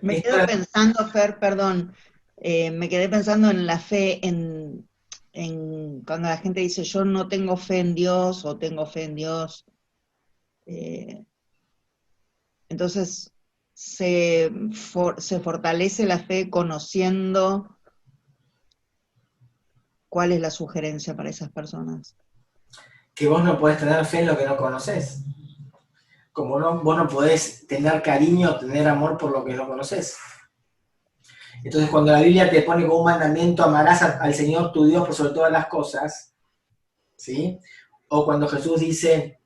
Me Esto quedo pensando, Fer, perdón, me quedé pensando en la fe, cuando la gente dice yo no tengo fe en Dios o tengo fe en Dios, eh, entonces se fortalece la fe conociendo cuál es la sugerencia para esas personas. que vos no podés tener fe en lo que no conoces. Como no, vos no podés tener cariño, tener amor por lo que no conoces. Entonces, cuando la Biblia te pone como un mandamiento, amarás al Señor tu Dios por sobre todas las cosas, ¿sí? O cuando Jesús dice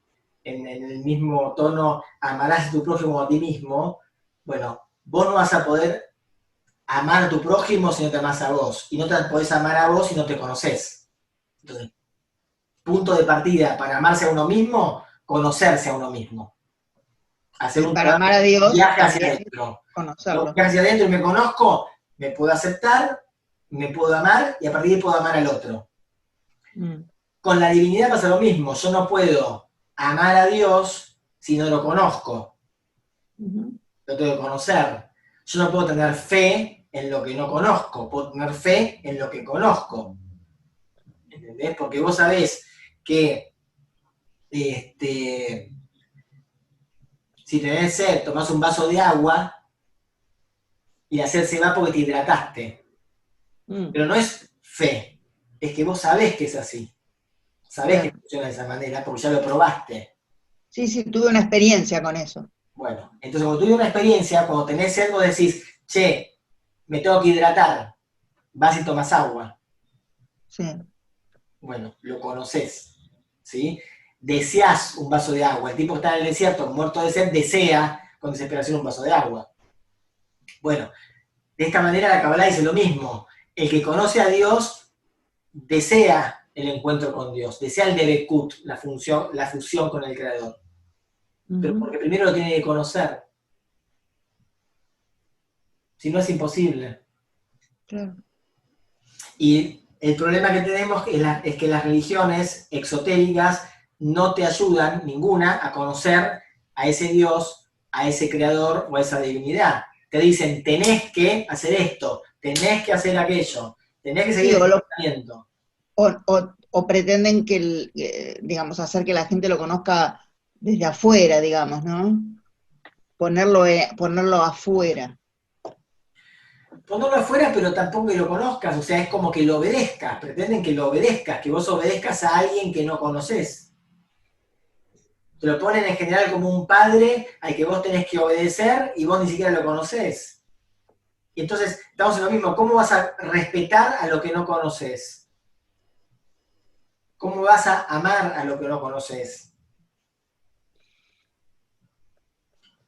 en el mismo tono, amarás a tu prójimo a ti mismo, bueno, vos no vas a poder amar a tu prójimo si no te amás a vos, y no te podés amar a vos si no te conoces. Entonces, punto de partida para amarse a uno mismo, conocerse a uno mismo. Hacer Y un para trabajo, amar a un Dios viaje hacia también adentro. Un conocerlo. viaje hacia adentro y me conozco, me puedo aceptar, me puedo amar y a partir de ahí puedo amar al otro. Mm, Con la divinidad pasa lo mismo, yo no puedo amar a Dios si no lo conozco, ujú. lo tengo que conocer. Yo no puedo tener fe en lo que no conozco, puedo tener fe en lo que conozco. ¿Entendés? Porque vos sabés que si tenés sed, tomás un vaso de agua y la sed se va porque te hidrataste. Mm, Pero no es fe, es que vos sabés que es así. Sabés que claro. funciona de esa manera porque ya lo probaste. Sí, sí, tuve una experiencia con eso. Bueno, entonces cuando tuviste una experiencia, cuando tenés algo decís, che, me tengo que hidratar, vas y tomas agua. Sí. Bueno, lo conoces, ¿sí? Deseás un vaso de agua. El tipo que está en el desierto, muerto de sed, desea con desesperación un vaso de agua. Bueno, de esta manera la Kabbalah dice lo mismo. El que conoce a Dios desea el encuentro con Dios, desea el Debekut, la fusión con el Creador. Pero Ujú, porque primero lo tiene que conocer, si no es imposible. claro. Y el problema que tenemos es que las religiones exotéricas no te ayudan, ninguna, a conocer a ese Dios, a ese creador o a esa divinidad. Te dicen, tenés que hacer esto, tenés que hacer aquello, tenés que seguir Sí, este pensamiento. o pretenden digamos, hacer que la gente lo conozca desde afuera, digamos, ¿no? Ponerlo afuera. Ponerlo afuera, pero tampoco que lo conozcas, o sea, es como que lo obedezcas, pretenden que lo obedezcas, que vos obedezcas a alguien que no conoces. Te lo ponen en general como un padre al que vos tenés que obedecer y vos ni siquiera lo conocés. Y entonces estamos en lo mismo, ¿cómo vas a respetar a lo que no conoces? ¿Cómo vas a amar a lo que no conoces?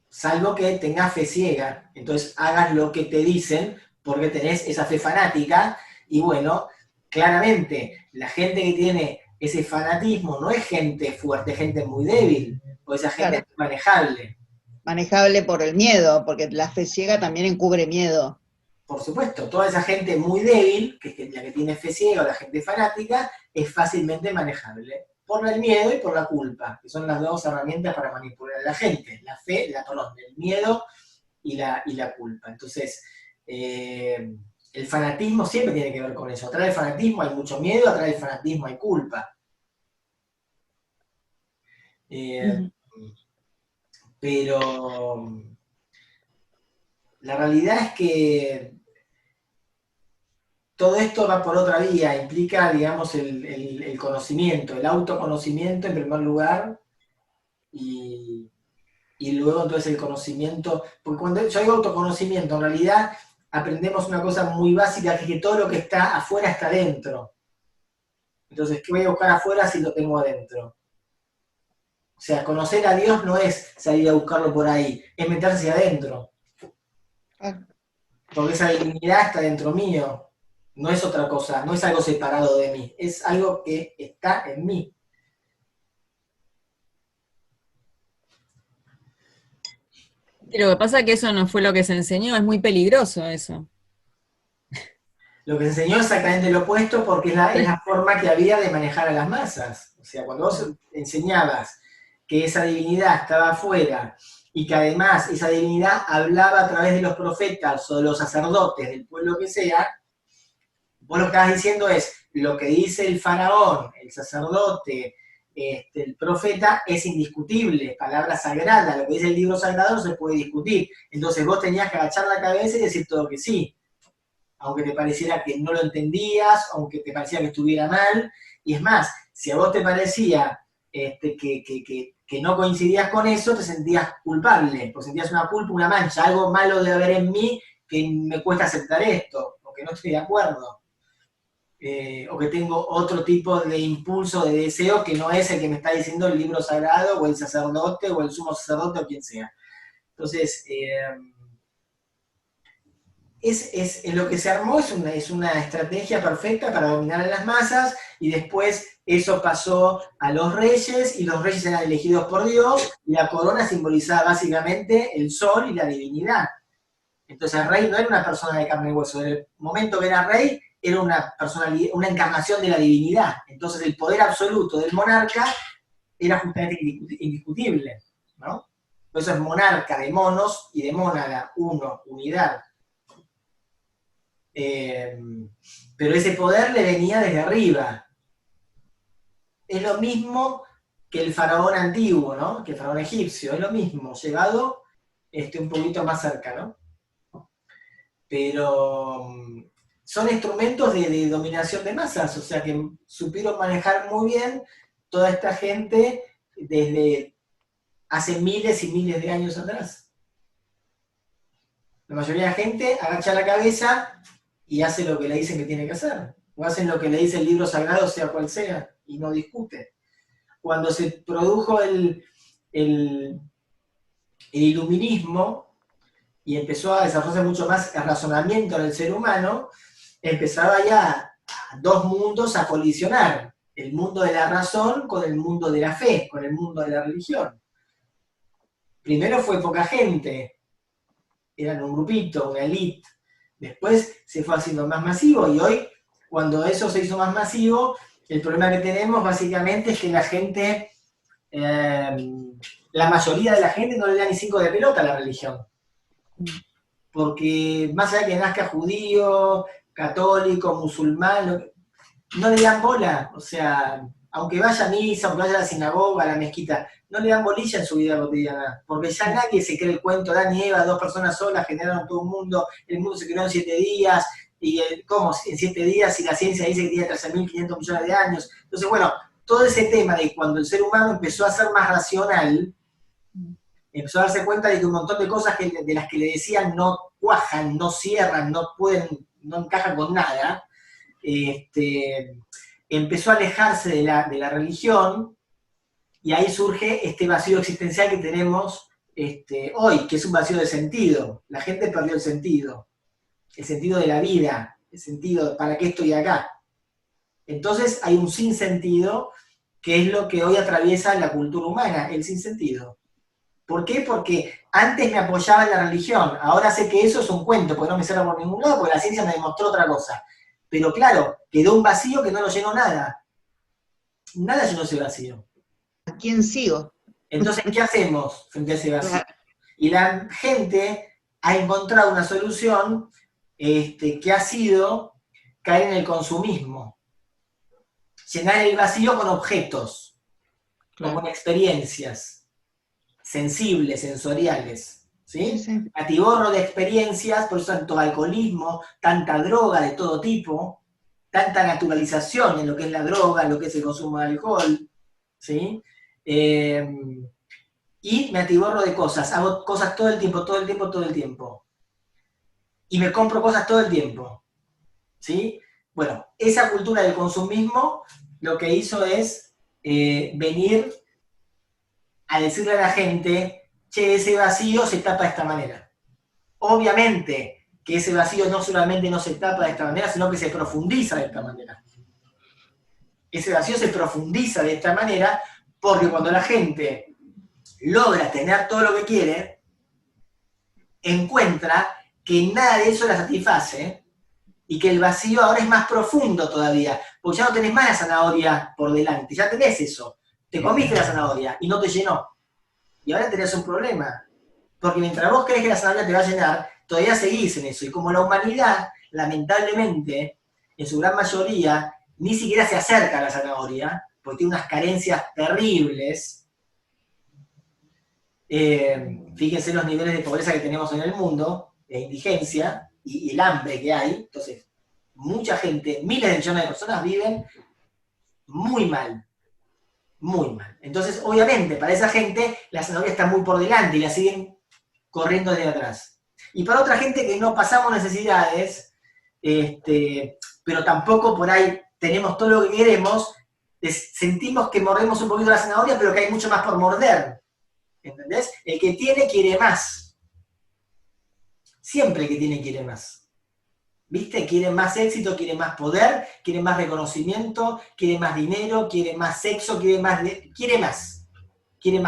Salvo que tengas fe ciega, entonces hagas lo que te dicen porque tenés esa fe fanática y bueno, claramente la gente que tiene ese fanatismo no es gente fuerte, es gente muy débil, o esa gente Claro, es manejable. manejable por el miedo, porque la fe ciega también encubre miedo. Por supuesto, toda esa gente muy débil, que es la que tiene fe ciega o la gente fanática, es fácilmente manejable por el miedo y por la culpa, que son las dos herramientas para manipular a la gente, la fe, perdón, el miedo y la culpa. Entonces, el fanatismo siempre tiene que ver con eso. Atrás del fanatismo hay mucho miedo, atrás del fanatismo hay culpa. Eh, Ujú. pero la realidad es que todo esto va por otra vía, implica, digamos, el conocimiento, el autoconocimiento en primer lugar, y, y luego entonces el conocimiento, porque cuando yo digo autoconocimiento, en realidad aprendemos una cosa muy básica, que es que todo lo que está afuera está dentro. Entonces, ¿qué voy a buscar afuera si lo tengo adentro? O sea, conocer a Dios no es salir a buscarlo por ahí, es meterse hacia adentro, Ah, porque esa divinidad está dentro mío, no es otra cosa, no es algo separado de mí, es algo que está en mí. Y lo que pasa es que eso no fue lo que se enseñó, es muy peligroso eso. Lo que se enseñó es exactamente lo opuesto porque es la forma que había de manejar a las masas. O sea, cuando vos enseñabas que esa divinidad estaba afuera y que además esa divinidad hablaba a través de los profetas o de los sacerdotes del pueblo que sea, vos lo que estás diciendo es, lo que dice el faraón, el sacerdote, el profeta, es indiscutible, palabra sagrada, lo que dice el libro sagrado no se puede discutir. Entonces vos tenías que agachar la cabeza y decir todo que sí, aunque te pareciera que no lo entendías, aunque te pareciera que estuviera mal. Y es más, si a vos te parecía que no coincidías con eso, te sentías culpable, pues sentías una culpa, una mancha, algo malo de haber en mí que me cuesta aceptar esto, o que no estoy de acuerdo. O que tengo otro tipo de impulso, de deseo, que no es el que me está diciendo el libro sagrado, o el sacerdote, o el sumo sacerdote, o quien sea. Entonces, lo que se armó es una estrategia perfecta para dominar a las masas, y después eso pasó a los reyes, y los reyes eran elegidos por Dios, y la corona simbolizaba básicamente el sol y la divinidad. Entonces el rey no era una persona de carne y hueso, en el momento que era rey, era una personalidad, una encarnación de la divinidad. Entonces el poder absoluto del monarca era justamente indiscutible, ¿no? Por eso es monarca de monos y de mónada, uno, unidad. Pero ese poder le venía desde arriba. Es lo mismo que el faraón antiguo, ¿no? Que el faraón egipcio, es lo mismo, llevado un poquito más cerca, ¿no? Pero son instrumentos de dominación de masas, o sea que supieron manejar muy bien toda esta gente desde hace miles y miles de años atrás. La mayoría de la gente agacha la cabeza y hace lo que le dicen que tiene que hacer, o hacen lo que le dice el libro sagrado, sea cual sea, y no discute. Cuando se produjo el iluminismo, y empezó a desarrollarse mucho más el razonamiento en el ser humano, empezaba ya dos mundos a colisionar, el mundo de la razón con el mundo de la fe, con el mundo de la religión. Primero fue poca gente, eran un grupito, una élite, después se fue haciendo más masivo, y hoy, cuando eso se hizo más masivo, el problema que tenemos básicamente es que la gente, la mayoría de la gente no le da ni 5 de pelota a la religión. Porque más allá que nazca judío, católico, musulmán, no le dan bola. O sea, aunque vaya a misa, aunque vaya a la sinagoga, a la mezquita, no le dan bolilla en su vida cotidiana. Porque ya nadie se cree el cuento, Adán y Eva, 2 personas solas generaron todo un mundo, el mundo se creó en 7 días, y ¿cómo? En 7 días, si la ciencia dice que tiene 13.500 millones de años. Entonces, bueno, todo ese tema de cuando el ser humano empezó a ser más racional, empezó a darse cuenta de que un montón de cosas de las que le decían no cuajan, no cierran, no pueden, no encajan con nada, empezó a alejarse de la religión, y ahí surge este vacío existencial que tenemos hoy, que es un vacío de sentido. La gente perdió el sentido de la vida, el sentido de para qué estoy acá. Entonces hay un sinsentido, que es lo que hoy atraviesa la cultura humana, el sinsentido. ¿Por qué? Porque antes me apoyaba en la religión, ahora sé que eso es un cuento, porque no me cierra por ningún lado, porque la ciencia me demostró otra cosa. Pero claro, quedó un vacío que no lo llenó nada. Nada llenó ese vacío. ¿A quién sigo? Entonces, ¿qué hacemos frente a ese vacío? Y la gente ha encontrado una solución que ha sido caer en el consumismo. Llenar el vacío con objetos, o con experiencias sensibles, sensoriales, ¿sí? Sí. Atiborro de experiencias, por eso tanto alcoholismo, tanta droga de todo tipo, tanta naturalización en lo que es la droga, en lo que es el consumo de alcohol, ¿sí? Y me atiborro de cosas, hago cosas todo el tiempo, todo el tiempo, todo el tiempo. Y me compro cosas todo el tiempo, ¿sí? Bueno, esa cultura del consumismo lo que hizo es venir a decirle a la gente, che, ese vacío se tapa de esta manera. Obviamente que ese vacío no solamente no se tapa de esta manera, sino que se profundiza de esta manera. Ese vacío se profundiza de esta manera porque cuando la gente logra tener todo lo que quiere, encuentra que nada de eso la satisface y que el vacío ahora es más profundo todavía, porque ya no tenés más la zanahoria por delante, ya tenés eso. Te comiste la zanahoria y no te llenó. Y ahora tenés un problema, Porque mientras vos crees que la zanahoria te va a llenar, todavía seguís en eso. Y como la humanidad, lamentablemente, en su gran mayoría, ni siquiera se acerca a la zanahoria, porque tiene unas carencias terribles. Fíjense los niveles de pobreza que tenemos en el mundo, de indigencia y el hambre que hay. Entonces, mucha gente, miles de millones de personas viven muy mal. Muy mal. Entonces, obviamente, para esa gente, la zanahoria está muy por delante y la siguen corriendo desde atrás. Y para otra gente que no pasamos necesidades, pero tampoco por ahí tenemos todo lo que queremos, sentimos que mordemos un poquito la zanahoria, pero que hay mucho más por morder. ¿Entendés? El que tiene quiere más. Siempre el que tiene quiere más. ¿Viste? Quiere más éxito, quiere más poder, quiere más reconocimiento, quiere más dinero, quiere más sexo, quiere más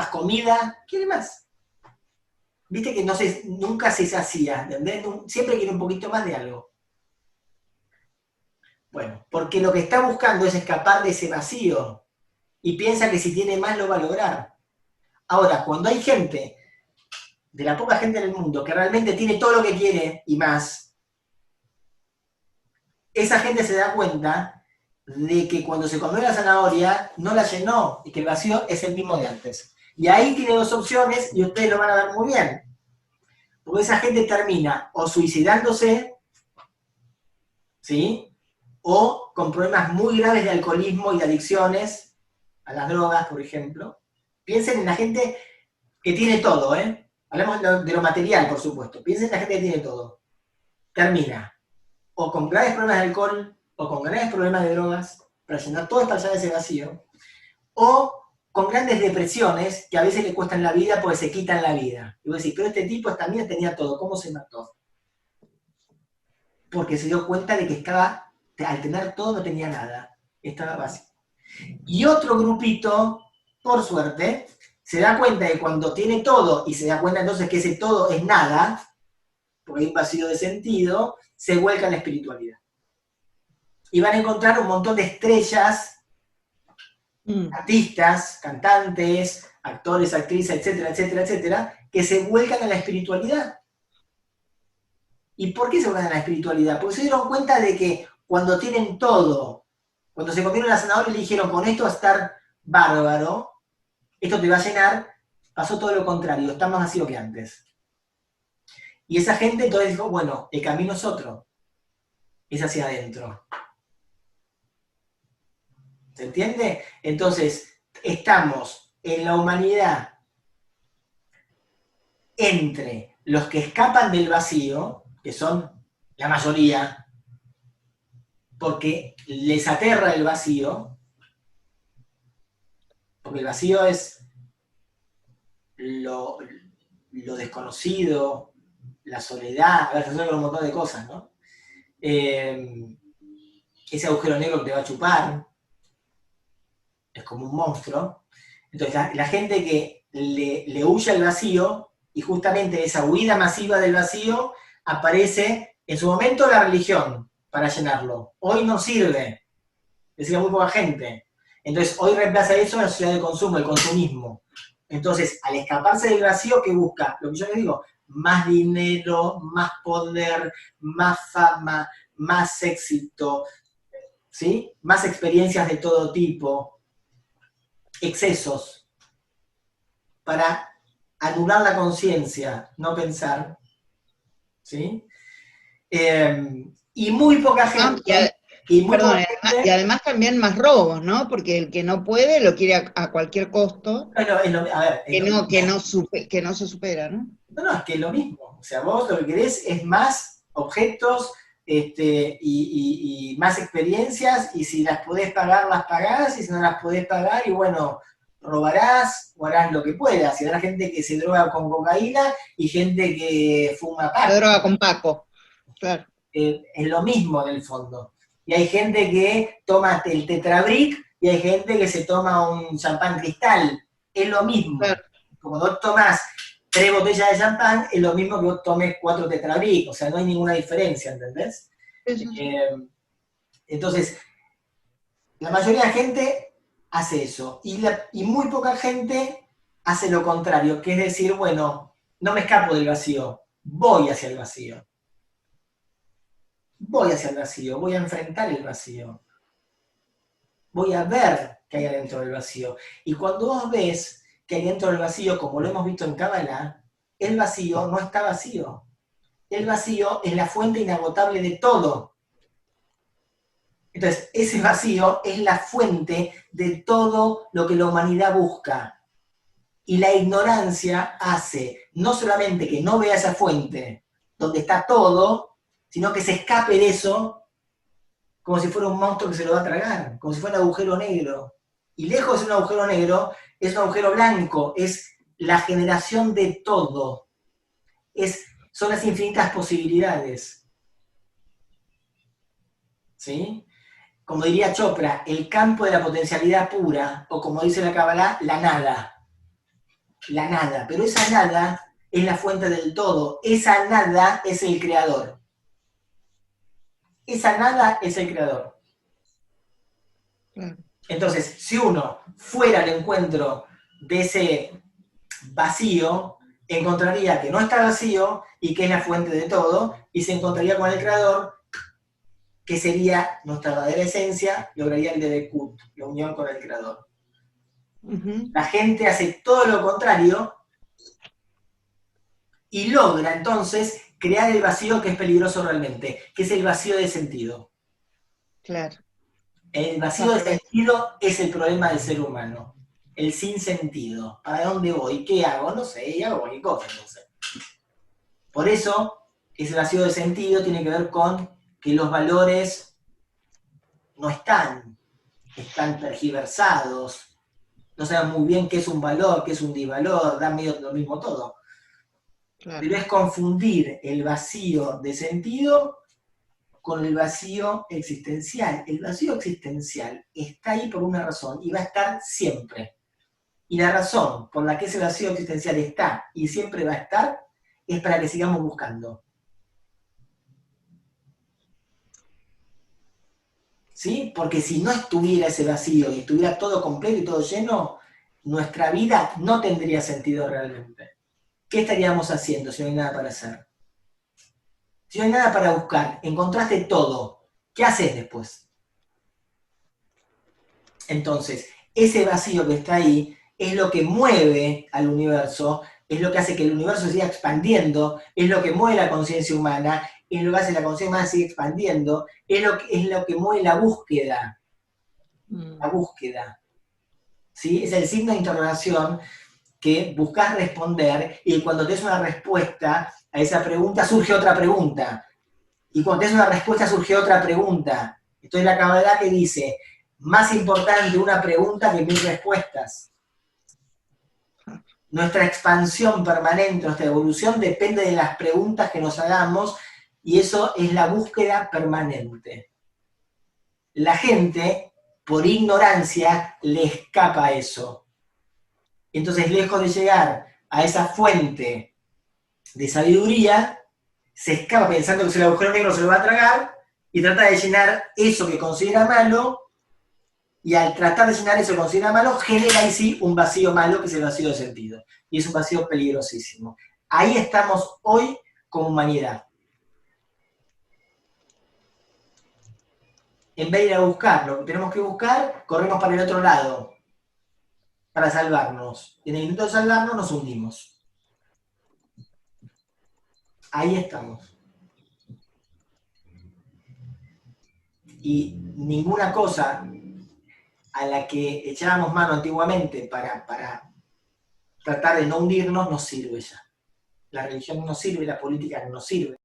comida, quiere más. ¿Viste que nunca se sacía? ¿Entendés? Siempre quiere un poquito más de algo. Bueno, porque lo que está buscando es escapar de ese vacío y piensa que si tiene más lo va a lograr. Ahora, cuando hay gente, de la poca gente en el mundo, que realmente tiene todo lo que quiere y más, esa gente se da cuenta de que cuando se comió la zanahoria no la llenó y que el vacío es el mismo de antes. Y ahí tiene dos opciones y ustedes lo van a ver muy bien. Porque esa gente termina o suicidándose, ¿sí? O con problemas muy graves de alcoholismo y de adicciones a las drogas, por ejemplo. Piensen en la gente que tiene todo, ¿eh? Hablemos de lo material, por supuesto. Piensen en la gente que tiene todo. Termina o con graves problemas de alcohol, o con graves problemas de drogas, para llenar todo ese vacío, o con grandes depresiones que a veces le cuestan la vida porque se quitan la vida. Y vos decís, pero este tipo también tenía todo, ¿cómo se mató? Porque se dio cuenta de que estaba, al tener todo no tenía nada, estaba vacío. Y otro grupito, por suerte, se da cuenta de que cuando tiene todo, y se da cuenta entonces que ese todo es nada, porque hay un vacío de sentido, se vuelca en la espiritualidad. Y van a encontrar un montón de estrellas, artistas, cantantes, actores, actrices, etcétera, etcétera, etcétera, que se vuelcan en la espiritualidad. ¿Y por qué se vuelcan en la espiritualidad? Porque se dieron cuenta de que cuando tienen todo, cuando se comieron la zanahoria y le dijeron, con esto va a estar bárbaro, esto te va a llenar, pasó todo lo contrario, está más vacío que antes. Y esa gente entonces dijo, bueno, el camino es otro, es hacia adentro. ¿Se entiende? Entonces, estamos en la humanidad entre los que escapan del vacío, que son la mayoría, porque les aterra el vacío, porque el vacío es lo desconocido, la soledad, a ver, se suena un montón de cosas, ¿no? Ese agujero negro que te va a chupar, es como un monstruo. Entonces, la gente que le huye al vacío, y justamente esa huida masiva del vacío, aparece en su momento la religión para llenarlo. Hoy no sirve, decía muy poca gente. Entonces, hoy reemplaza eso en la sociedad de consumo, el consumismo. Entonces, al escaparse del vacío, ¿qué busca? Lo que yo les digo, más dinero, más poder, más fama, más éxito, ¿sí? Más experiencias de todo tipo, excesos, para anular la conciencia, no pensar, ¿sí? Y muy poca gente... Y además también más robos, ¿no? Porque el que no puede lo quiere a cualquier costo, Bueno, a ver, que no se supera, ¿no? No, es que es lo mismo. O sea, vos lo que querés es más objetos y más experiencias, y si las podés pagar, las pagás, y si no las podés pagar, y bueno, robarás o harás lo que puedas. Y habrá gente que se droga con cocaína y gente que fuma Se paco. droga con Paco, claro. Es lo mismo en el fondo. Y hay gente que toma el tetrabric y hay gente que se toma un champán cristal. Es lo mismo. Claro. Como vos tomás 3 botellas de champán, es lo mismo que vos tomes 4 tetrabric. O sea, no hay ninguna diferencia, ¿entendés? Sí. Entonces, la mayoría de la gente hace eso. Y muy poca gente hace lo contrario, que es decir, bueno, no me escapo del vacío, voy hacia el vacío. Voy hacia el vacío, voy a enfrentar el vacío. Voy a ver qué hay adentro del vacío. Y cuando vos ves que hay dentro del vacío, como lo hemos visto en Cábala, el vacío no está vacío. El vacío es la fuente inagotable de todo. Entonces, ese vacío es la fuente de todo lo que la humanidad busca. Y la ignorancia hace no solamente que no vea esa fuente donde está todo, sino que se escape de eso como si fuera un monstruo que se lo va a tragar, como si fuera un agujero negro. Y lejos de ser un agujero negro, es un agujero blanco, es la generación de todo. Son las infinitas posibilidades. ¿Sí? Como diría Chopra, el campo de la potencialidad pura, o como dice la Kabbalah, la nada. La nada. Pero esa nada es la fuente del todo. Esa nada es el creador. Esa nada es el creador. Entonces, si uno fuera al encuentro de ese vacío, encontraría que no está vacío y que es la fuente de todo, y se encontraría con el creador, que sería nuestra verdadera esencia, lograría el Debekut, la unión con el creador. La gente hace todo lo contrario y logra entonces crear el vacío que es peligroso realmente, que es el vacío de sentido. Claro. El vacío de sentido es el problema del ser humano. El sinsentido. ¿Para dónde voy? ¿Qué hago? No sé, y hago cualquier cosa, no sé. Por eso, ese vacío de sentido tiene que ver con que los valores no están tergiversados, no saben muy bien qué es un valor, qué es un disvalor, da medio lo mismo todo. Claro. Pero es confundir el vacío de sentido con el vacío existencial. El vacío existencial está ahí por una razón y va a estar siempre. Y la razón por la que ese vacío existencial está y siempre va a estar es para que sigamos buscando. ¿Sí? Porque si no estuviera ese vacío y estuviera todo completo y todo lleno, nuestra vida no tendría sentido realmente. ¿Qué estaríamos haciendo si no hay nada para hacer? Si no hay nada para buscar, encontraste todo, ¿qué haces después? Entonces, ese vacío que está ahí es lo que mueve al universo, es lo que hace que el universo siga expandiendo, es lo que mueve la conciencia humana, es lo que hace que la conciencia humana siga expandiendo, es lo que mueve la búsqueda. La búsqueda. ¿Sí? Es el signo de interrogación que buscas responder y cuando te des una respuesta a esa pregunta surge otra pregunta. Y cuando te des una respuesta surge otra pregunta. Entonces la Kabbalah que dice, más importante una pregunta que 1000 respuestas. Nuestra expansión permanente, nuestra evolución depende de las preguntas que nos hagamos y eso es la búsqueda permanente. La gente, por ignorancia, le escapa eso. Entonces, lejos de llegar a esa fuente de sabiduría, se escapa pensando que si el agujero negro se lo va a tragar y trata de llenar eso que considera malo, y al tratar de llenar eso que considera malo, genera ahí sí un vacío malo, que es el vacío de sentido. Y es un vacío peligrosísimo. Ahí estamos hoy como humanidad. En vez de ir a buscar lo que tenemos que buscar, corremos para el otro lado, para salvarnos. Y en el intento de salvarnos nos hundimos. Ahí estamos. Y ninguna cosa a la que echábamos mano antiguamente para tratar de no hundirnos nos sirve ya. La religión no nos sirve, la política no nos sirve.